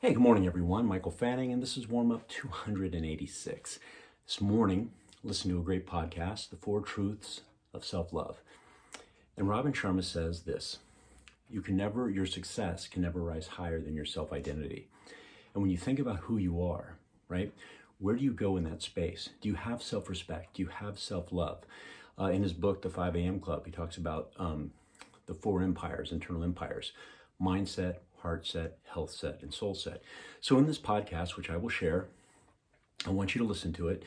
Hey, good morning, everyone. Michael Fanning, and this is Warm Up 286. This morning, listen to a great podcast, The Four Truths of Self-Love. And Robin Sharma says this: your success can never rise higher than your self-identity. And when you think about who you are, right, where do you go in that space? Do you have self-respect? Do you have self-love? In his book, The 5 a.m. Club, he talks about the four empires, internal empires: mindset, heart set, health set, and soul set. So in this podcast, which I will share, I want you to listen to it.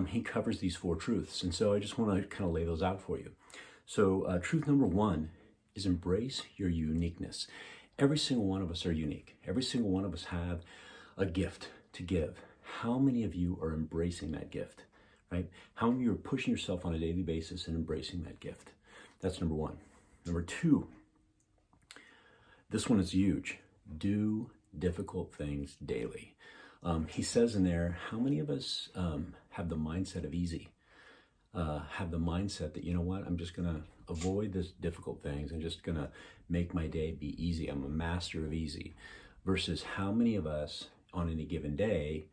He covers these four truths. And so I just want to kind of lay those out for you. So truth number one is embrace your uniqueness. Every single one of us are unique. Every single one of us have a gift to give. How many of you are embracing that gift, right? How many of you are pushing yourself on a daily basis and embracing that gift? That's number one. Number two, this one is huge. Do difficult things daily. He says in there, how many of us have the mindset of easy? Have the mindset that, you know what, I'm just going to avoid this difficult things. I'm just going to make my day be easy. I'm a master of easy. Versus how many of us on any given day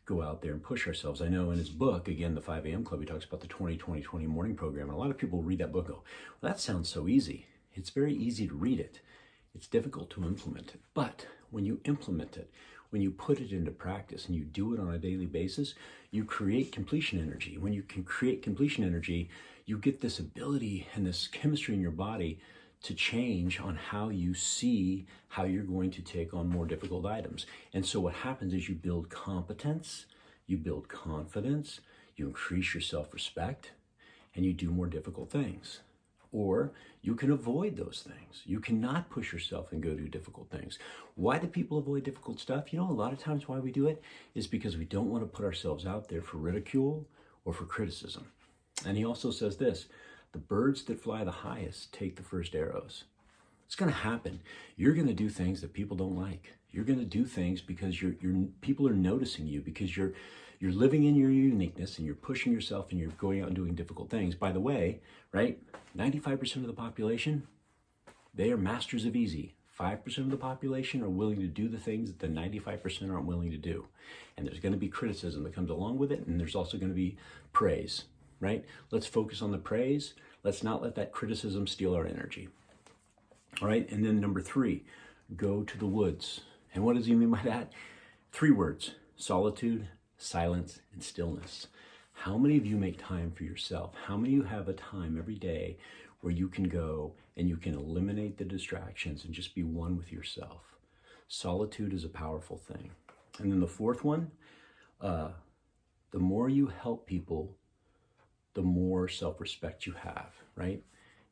go out there and push ourselves. I know in his book, again, the 5 a.m. Club, he talks about the 20-20-20 morning program. And a lot of people read that book and go, well, that sounds so easy. It's very easy to read it. It's difficult to implement it. But when you implement it, when you put it into practice and you do it on a daily basis, you create completion energy. When you can create completion energy, you get this ability and this chemistry in your body to change on how you see how you're going to take on more difficult items. And so what happens is you build competence, you build confidence, you increase your self-respect, and you do more difficult things. Or you can avoid those things. You cannot push yourself and go do difficult things. Why do people avoid difficult stuff? You know, a lot of times why we do it is because we don't want to put ourselves out there for ridicule or for criticism. And he also says this: the birds that fly the highest take the first arrows. It's going to happen. You're going to do things that people don't like. You're going to do things because people are noticing you, because you're living in your uniqueness and you're pushing yourself and you're going out and doing difficult things. By the way, right, 95% of the population, they are masters of easy. 5% of the population are willing to do the things that the 95% aren't willing to do. And there's going to be criticism that comes along with it, and there's also going to be praise, right? Let's focus on the praise. Let's not let that criticism steal our energy. All right, and then number three, go to the woods. And what does he mean by that? 3 words: solitude, silence, and stillness. How many of you make time for yourself? How many of you have a time every day where you can go and you can eliminate the distractions and just be one with yourself? Solitude is a powerful thing. And then the fourth one, the more you help people, the more self-respect you have, right?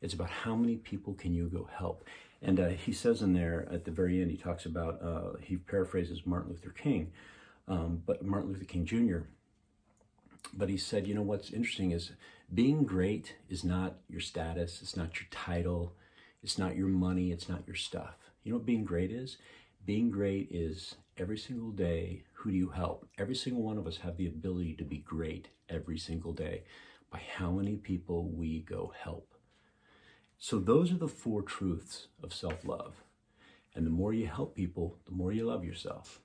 It's about how many people can you go help. And he says in there at the very end, he talks about, he paraphrases Martin Luther King, but Martin Luther King Jr., but he said, you know, what's interesting is being great is not your status, it's not your title, it's not your money, it's not your stuff. You know what being great is? Being great is every single day, who do you help? Every single one of us have the ability to be great every single day by how many people we go help. So those are the 4 truths of self-love. And the more you help people, the more you love yourself.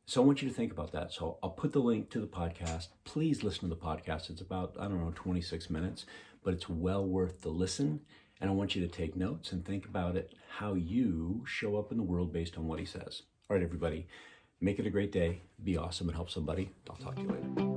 So I want you to think about that. So I'll put the link to the podcast. Please listen to the podcast. It's about, 26 minutes, but it's well worth the listen. And I want you to take notes and think about it, how you show up in the world based on what he says. All right, everybody, make it a great day. Be awesome and help somebody. I'll talk to you later.